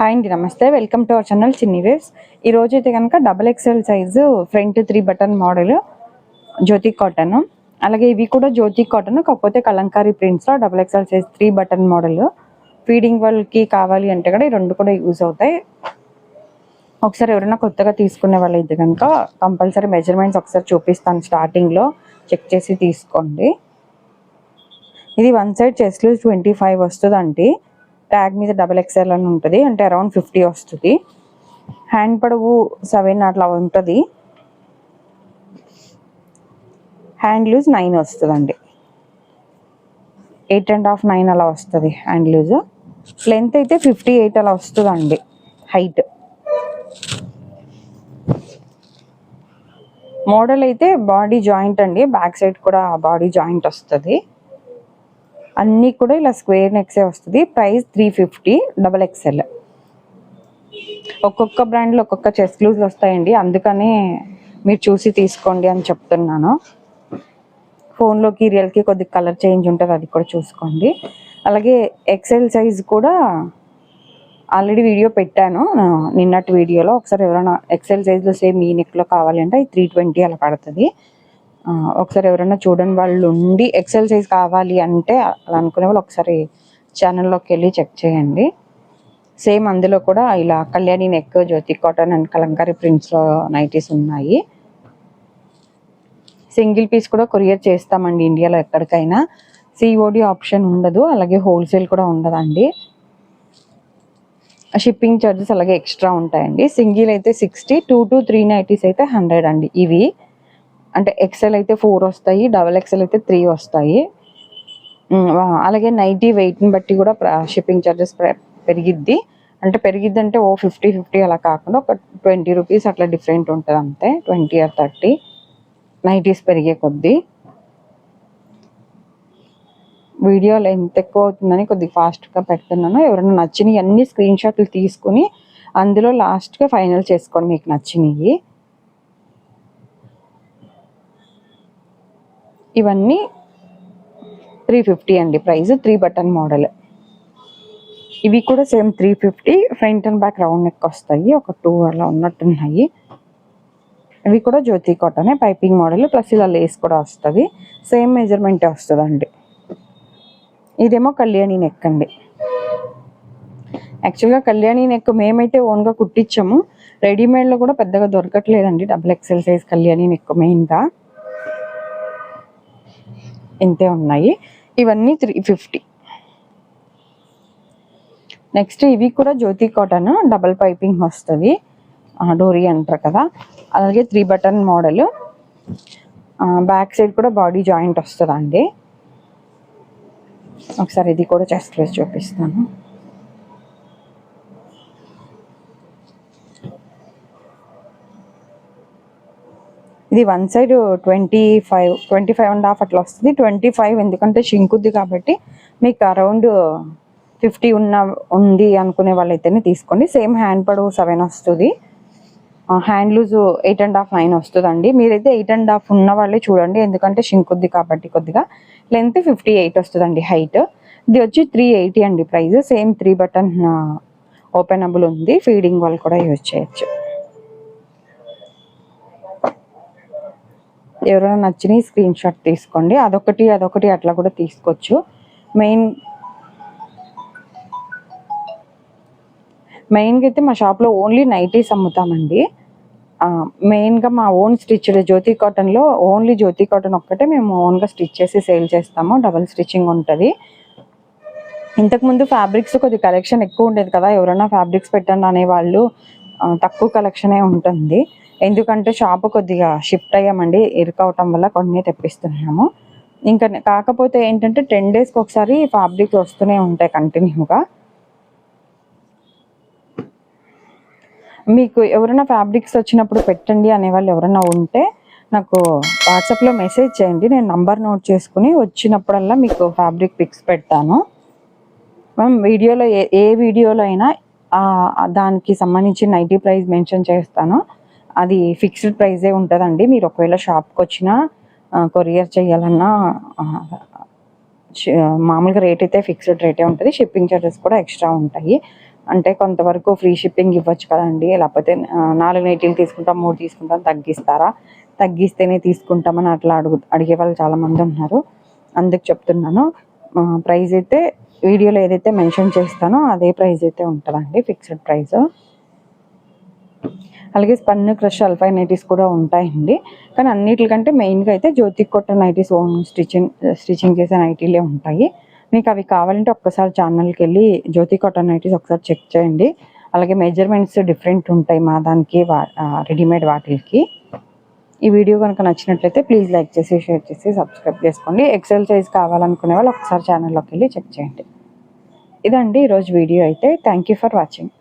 Hi అండి, నమస్తే. Welcome to our channel Chinni waves. ఈ రోజు అయితే కనుక XXL size front 3 button model Jyothi cotton, అలాగే ఇవి కూడా జ్యోతి కాటన్ కాకపోతే కలంకారీ ప్రింట్స్లో XXL size 3 button model. Feeding వాళ్ళకి కావాలి అంటే కూడా ఈ రెండు కూడా యూజ్ అవుతాయి. ఒకసారి ఎవరైనా కొత్తగా తీసుకునే వాళ్ళు అయితే కనుక కంపల్సరీ మెజర్మెంట్స్ ఒకసారి చూపిస్తాను, స్టార్టింగ్లో చెక్ చేసి తీసుకోండి. ఇది వన్ సైడ్ చెస్ట్ లూజ్ 25 వస్తుందండి. ట్యాగ్ మీద XXL అని ఉంటుంది, అంటే అరౌండ్ 50 వస్తుంది. హ్యాండ్ పొడవు 7 అట్లా ఉంటుంది. హ్యాండ్ లూజ్ 9 వస్తుందండి. 8.5 9 అలా వస్తుంది హ్యాండ్ లూజ్. లెంత్ అయితే 58 అలా వస్తుందండి హైట్. మోడల్ అయితే బాడీ జాయింట్ అండి, బ్యాక్ సైడ్ కూడా బాడీ జాయింట్ వస్తుంది. అన్నీ కూడా ఇలా స్క్వేర్ నెక్సే వస్తుంది. Price 350 XXL. ఒక్కొక్క బ్రాండ్లో ఒక్కొక్క చెస్ట్ లూజ్ వస్తాయండి, అందుకనే మీరు చూసి తీసుకోండి అని చెప్తున్నాను. ఫోన్లోకి రియల్కి కొద్దిగా కలర్ చేంజ్ ఉంటుంది, అది కూడా చూసుకోండి. అలాగే ఎక్సెల్ సైజ్ కూడా ఆల్రెడీ వీడియో పెట్టాను నిన్నటి వీడియోలో. ఒకసారి ఎవరైనా ఎక్సెల్ సైజ్లో సేమ్ ఈ నెక్లో కావాలి అంటే 320 అలా పడుతుంది. ఒకసారి ఎవరైనా చూడని వాళ్ళు ఉండి ఎక్సెల్ సైజ్ కావాలి అంటే అలా అనుకునే వాళ్ళు ఒకసారి ఛానల్లోకి వెళ్ళి చెక్ చేయండి. సేమ్ అందులో కూడా ఇలా Kalyani neck, Jyothi cotton and Kalamkari ప్రింట్స్లో నైటీస్ ఉన్నాయి. సింగిల్ పీస్ కూడా కొరియర్ చేస్తామండి ఇండియాలో ఎక్కడికైనా. సిఓడి ఆప్షన్ ఉండదు, అలాగే హోల్సేల్ కూడా ఉండదండి. షిప్పింగ్ ఛార్జెస్ అలాగే ఎక్స్ట్రా ఉంటాయండి. సింగిల్ అయితే 60, 2 to 3 నైటీస్ అయితే 100 అండి. ఇవి అంటే ఎక్సెల్ అయితే 4 వస్తాయి, XXL అయితే 3 వస్తాయి. అలాగే నైటీ వెయిట్ని బట్టి కూడా షిప్పింగ్ ఛార్జెస్ పెరిగిద్ది. అంటే పెరిగిద్ది అంటే 50 అలా కాకుండా ఒక 20 రూపీస్ అట్లా డిఫరెంట్ ఉంటుంది అంతే, 20 or 30 నైటీస్ పెరిగే కొద్దీ. వీడియోలో ఎంత ఎక్కువ అవుతుందని కొద్దిగా ఫాస్ట్గా పెడుతున్నాను. ఎవరైనా నచ్చినవి అన్ని స్క్రీన్ షాట్లు తీసుకుని అందులో లాస్ట్గా ఫైనల్ చేసుకోండి మీకు నచ్చినవి. ఇవన్నీ 350 అండి ప్రైస్, 3 బటన్ మోడల్. ఇవి కూడా same 350. Front and back round neck వస్తాయి, ఒక 2 అలా ఉన్నట్టున్నాయి. ఇవి కూడా జ్యోతి కాటనే, పైపింగ్ మోడల్ ప్లస్ ఇలా లేస్ కూడా వస్తుంది. సేమ్ మెజర్మెంటే వస్తుందండి. ఇదేమో కళ్యాణి నెక్ అండి. యాక్చువల్గా కళ్యాణి నెక్ మేమైతే ఓన్గా కుట్టించాము, రెడీమేడ్లో కూడా పెద్దగా దొరకట్లేదండి XXL సైజ్ కళ్యాణి నెక్. మెయిన్గా ఇంతే ఉన్నాయి. ఇవన్నీ 350. నెక్స్ట్ ఇవి కూడా జ్యోతి కాటన్, డబల్ పైపింగ్ వస్తుంది, డోరీ అంటారు కదా. అలాగే 3 బటన్ మోడల్, బ్యాక్ సైడ్ కూడా బాడీ జాయింట్ వస్తుందండి. ఒకసారి ఇది కూడా చెస్ట్ వేసి చూపిస్తాను. ఇది వన్ సైడ్ 25.5 అట్లా వస్తుంది. 25 ఎందుకంటే షింకుద్ది కాబట్టి మీకు అరౌండ్ 50 ఉంది అనుకునే వాళ్ళైతేనే తీసుకోండి. సేమ్ హ్యాండ్ పొడవు 7 వస్తుంది, హ్యాండ్ లూజ్ 8.5 9 వస్తుందండి. మీరైతే 8.5 ఉన్న వాళ్ళే చూడండి, ఎందుకంటే షింకుద్ది కాబట్టి. కొద్దిగా లెంత్ 58 వస్తుందండి హైట్. ఇది వచ్చి 380 అండి ప్రైస్. సేమ్ 3 బటన్ ఓపెనబుల్ ఉంది, ఫీడింగ్ వాళ్ళు కూడా యూజ్ చేయొచ్చు. ఎవరైనా నచ్చిన స్క్రీన్ షాట్ తీసుకోండి, అదొకటి అట్లా కూడా తీసుకోవచ్చు. మెయిన్గా అయితే మా షాప్లో ఓన్లీ నైటీస్ అమ్ముతామండి. మెయిన్గా మా ఓన్ స్టిచ్డ్ జ్యోతి కాటన్లో ఓన్లీ జ్యోతి కాటన్ ఒక్కటే మేము ఓన్గా స్టిచ్ చేసి సేల్ చేస్తాము, డబల్ స్టిచ్చింగ్ ఉంటుంది. ఇంతకుముందు ఫ్యాబ్రిక్స్ కొద్ది కలెక్షన్ ఎక్కువ ఉండేది కదా, ఎవరైనా ఫ్యాబ్రిక్స్ పెట్టండి అనేవాళ్ళు. తక్కువ కలెక్షనే ఉంటుంది, ఎందుకంటే షాప్ కొద్దిగా షిఫ్ట్ అయ్యామండి, ఇరుకవటం వల్ల కొన్ని తెప్పిస్తున్నాము. ఇంకా కాకపోతే ఏంటంటే 10 డేస్కి ఒకసారి ఫ్యాబ్రిక్స్ వస్తూనే ఉంటాయి కంటిన్యూగా. మీకు ఎవరైనా ఫ్యాబ్రిక్స్ వచ్చినప్పుడు పెట్టండి అనేవాళ్ళు ఎవరైనా ఉంటే నాకు వాట్సాప్లో మెసేజ్ చేయండి, నేను నంబర్ నోట్ చేసుకుని వచ్చినప్పుడల్లా మీకు ఫ్యాబ్రిక్ పిక్స్ పెడతాను. వీడియోలో ఏ వీడియోలో అయినా దానికి సంబంధించి నైటీ ప్రైస్ మెన్షన్ చేస్తాను, అది ఫిక్స్డ్ ప్రైజే ఉంటుందండి. మీరు ఒకవేళ షాప్కి వచ్చినా కొరియర్ చేయాలన్నా మామూలుగా రేట్ అయితే ఫిక్స్డ్ రేటే ఉంటుంది, షిప్పింగ్ ఛార్జెస్ కూడా ఎక్స్ట్రా ఉంటాయి. అంటే కొంతవరకు ఫ్రీ షిప్పింగ్ ఇవ్వచ్చు కదండి, లేకపోతే 4 నైటీలు తీసుకుంటాం 3 తీసుకుంటాం తగ్గిస్తారా, తగ్గిస్తేనే తీసుకుంటామని అట్లా అడిగే వాళ్ళు చాలామంది ఉన్నారు. అందుకు చెప్తున్నాను. ప్రైస్ అయితే వీడియోలో ఏదైతే మెన్షన్ చేస్తానో అదే ప్రైస్ అయితే ఉంటుందండి, ఫిక్స్డ్ ప్రైస్. అలాగే స్పన్ క్రష్ అల్ఫై నైటీస్ కూడా ఉంటాయండి. కానీ అన్నిటికంటే మెయిన్గా అయితే జ్యోతి కాటన్ నైటీస్ ఓన్ స్టిచ్చింగ్ చేసే నైటీలే ఉంటాయి. మీకు అవి కావాలంటే ఒక్కసారి ఛానల్కి వెళ్ళి జ్యోతి కాటన్ నైటీస్ ఒకసారి చెక్ చేయండి. అలాగే మెజర్మెంట్స్ డిఫరెంట్ ఉంటాయి మా దానికి రెడీమేడ్ వాటికి. ఈ వీడియో కనుక నచ్చినట్లయితే ప్లీజ్ లైక్ చేసి షేర్ చేసి సబ్స్క్రైబ్ చేసుకోండి. ఎక్సెల్ సైజ్ కావాలనుకునే వాళ్ళు ఒకసారి ఛానల్లోకి వెళ్ళి చెక్ చేయండి. ఇదండి ఈరోజు వీడియో అయితే. Thank you for watching.